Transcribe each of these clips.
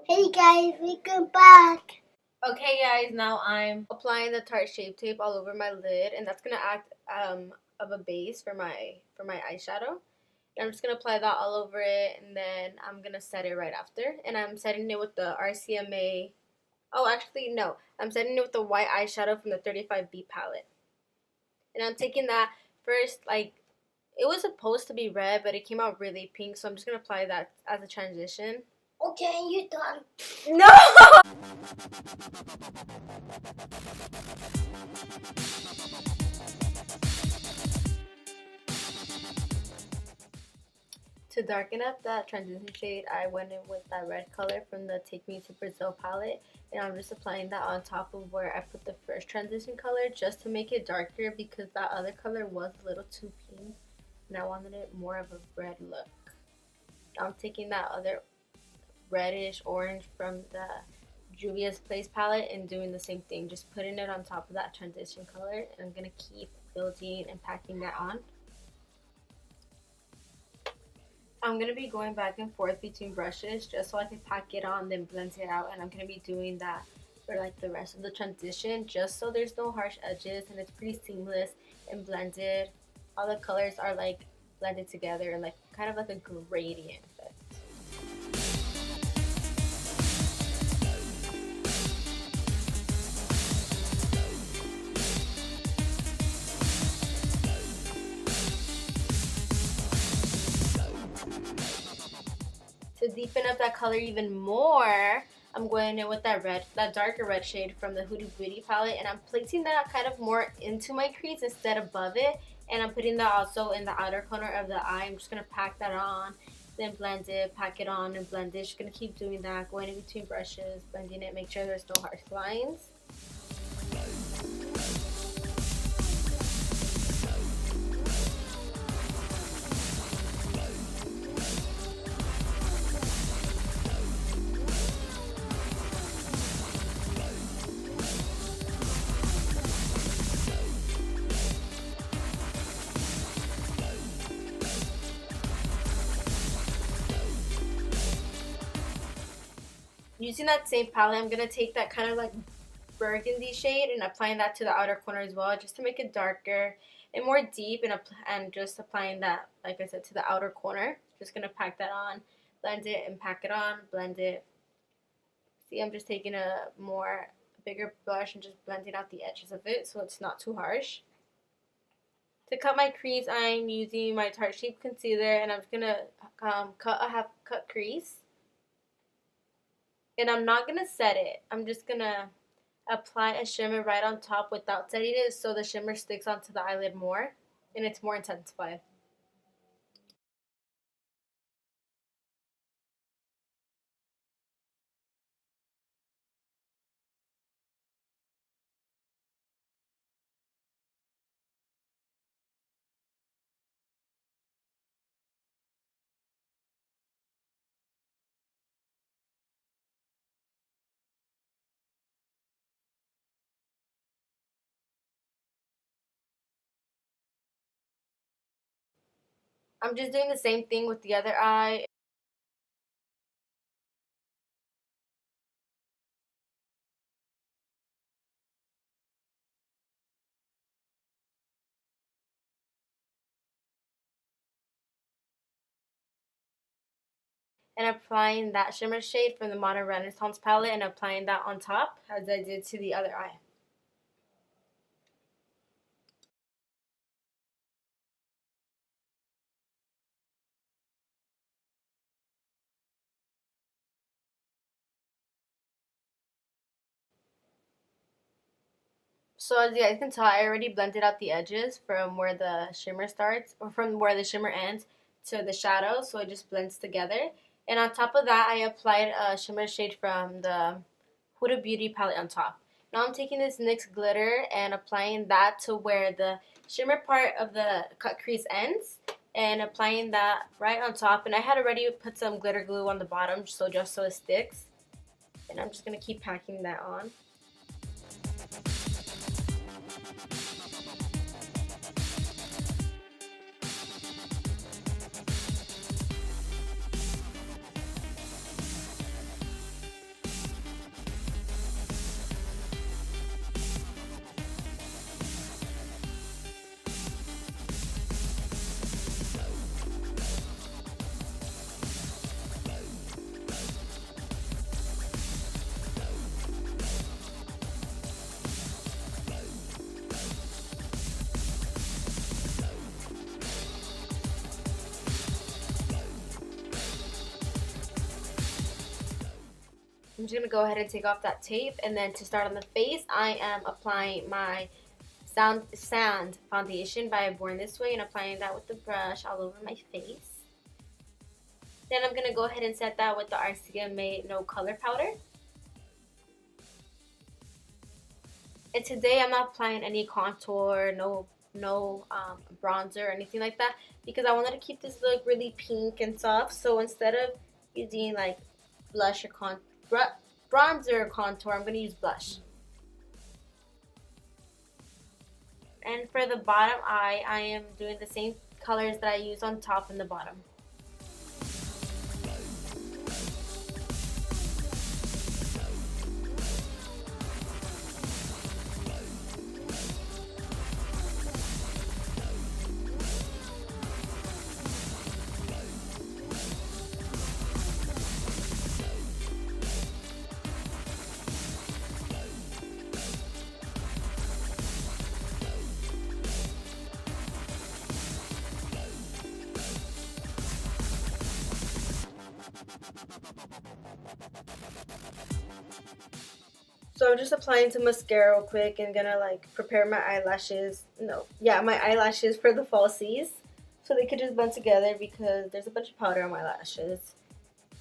Hey guys, welcome back. Okay guys, now I'm applying the Tarte Shape Tape all over my lid, and that's gonna act of a base for my eyeshadow. And I'm just gonna apply that all over it, and then I'm gonna set it right after. And I'm setting it with the RCMA. Oh, actually no, I'm setting it with the white eyeshadow from the 35B palette. And I'm taking that first, like it was supposed to be red, but it came out really pink, so I'm just gonna apply that as a transition. Okay, you done. No! To darken up that transition shade, I went in with that red color from the Take Me to Brazil palette, and I'm just applying that on top of where I put the first transition color just to make it darker because that other color was a little too pink and I wanted it more of a red look. I'm taking that other reddish orange from the Juvia's Place palette and doing the same thing, just putting it on top of that transition color, and I'm going to keep building and packing that on. I'm going to be going back and forth between brushes just so I can pack it on, then blend it out, and I'm going to be doing that for like the rest of the transition just so there's no harsh edges and it's pretty seamless and blended. All the colors are like blended together and like kind of like a gradient effect. To deepen up that color even more, I'm going in with that darker red shade from the Huda Beauty palette, and I'm placing that kind of more into my crease instead above it, and I'm putting that also in the outer corner of the eye. I'm just going to pack that on, then blend it, pack it on, and blend it. Just going to keep doing that, going in between brushes, blending it, make sure there's no harsh lines. Using that same palette, I'm going to take that kind of like burgundy shade and applying that to the outer corner as well, just to make it darker and more deep, and just applying that, like I said, to the outer corner. Just going to pack that on, blend it, and pack it on, blend it. See, I'm just taking a bigger brush and just blending out the edges of it so it's not too harsh. To cut my crease, I'm using my Tarte Shape Concealer, and I'm just going to cut a half cut crease. And I'm not going to set it. I'm just going to apply a shimmer right on top without setting it so the shimmer sticks onto the eyelid more and it's more intensified. I'm just doing the same thing with the other eye. And applying that shimmer shade from the Modern Renaissance palette and applying that on top as I did to the other eye. So as you guys can tell, I already blended out the edges from where the shimmer starts, or from where the shimmer ends to the shadow, so it just blends together. And on top of that, I applied a shimmer shade from the Huda Beauty palette on top. Now I'm taking this NYX Glitter and applying that to where the shimmer part of the cut crease ends, and applying that right on top. And I had already put some glitter glue on the bottom just so it sticks. And I'm just going to keep packing that on. I'm just going to go ahead and take off that tape. And then to start on the face, I am applying my Sand foundation by Born This Way and applying that with the brush all over my face. Then I'm going to go ahead and set that with the RCMA No Color Powder. And today I'm not applying any contour, no bronzer or anything like that, because I wanted to keep this look really pink and soft. So instead of using like blush or bronzer or contour, I'm going to use blush. And for the bottom eye, I am doing the same colors that I use on top and the bottom. So I'm just applying some mascara real quick and gonna like prepare my eyelashes. My eyelashes for the falsies, so they could just blend together because there's a bunch of powder on my lashes,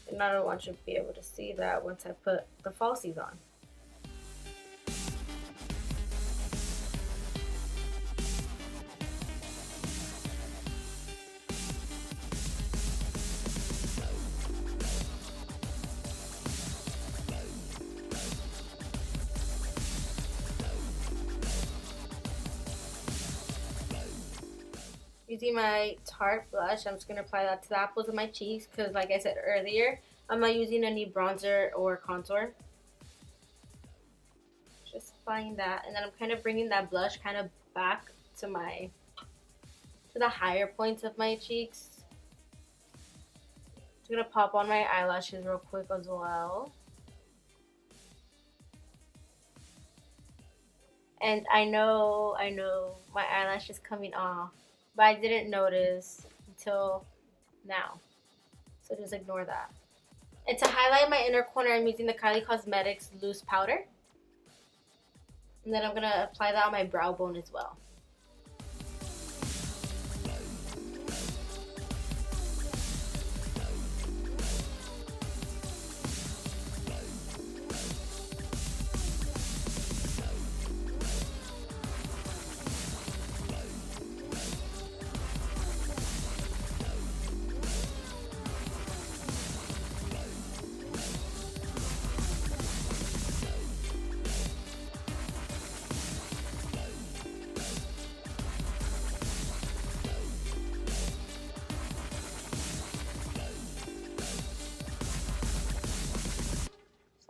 and I don't want you to be able to see that once I put the falsies on. Using my Tarte blush, I'm just going to apply that to the apples of my cheeks because, like I said earlier, I'm not using any bronzer or contour. Just applying that, and then I'm kind of bringing that blush kind of back to the higher points of my cheeks. Just going to pop on my eyelashes real quick as well. And I know my eyelash is coming off, but I didn't notice until now. So just ignore that. And to highlight my inner corner, I'm using the Kylie Cosmetics loose powder. And then I'm going to apply that on my brow bone as well.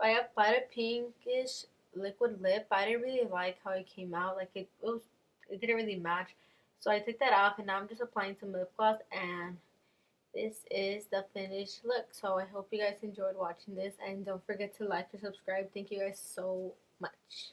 I applied a pinkish liquid lip, but I didn't really like how it came out. Like it didn't really match. So I took that off, and now I'm just applying some lip gloss, and this is the finished look. So I hope you guys enjoyed watching this, and don't forget to like or subscribe. Thank you guys so much.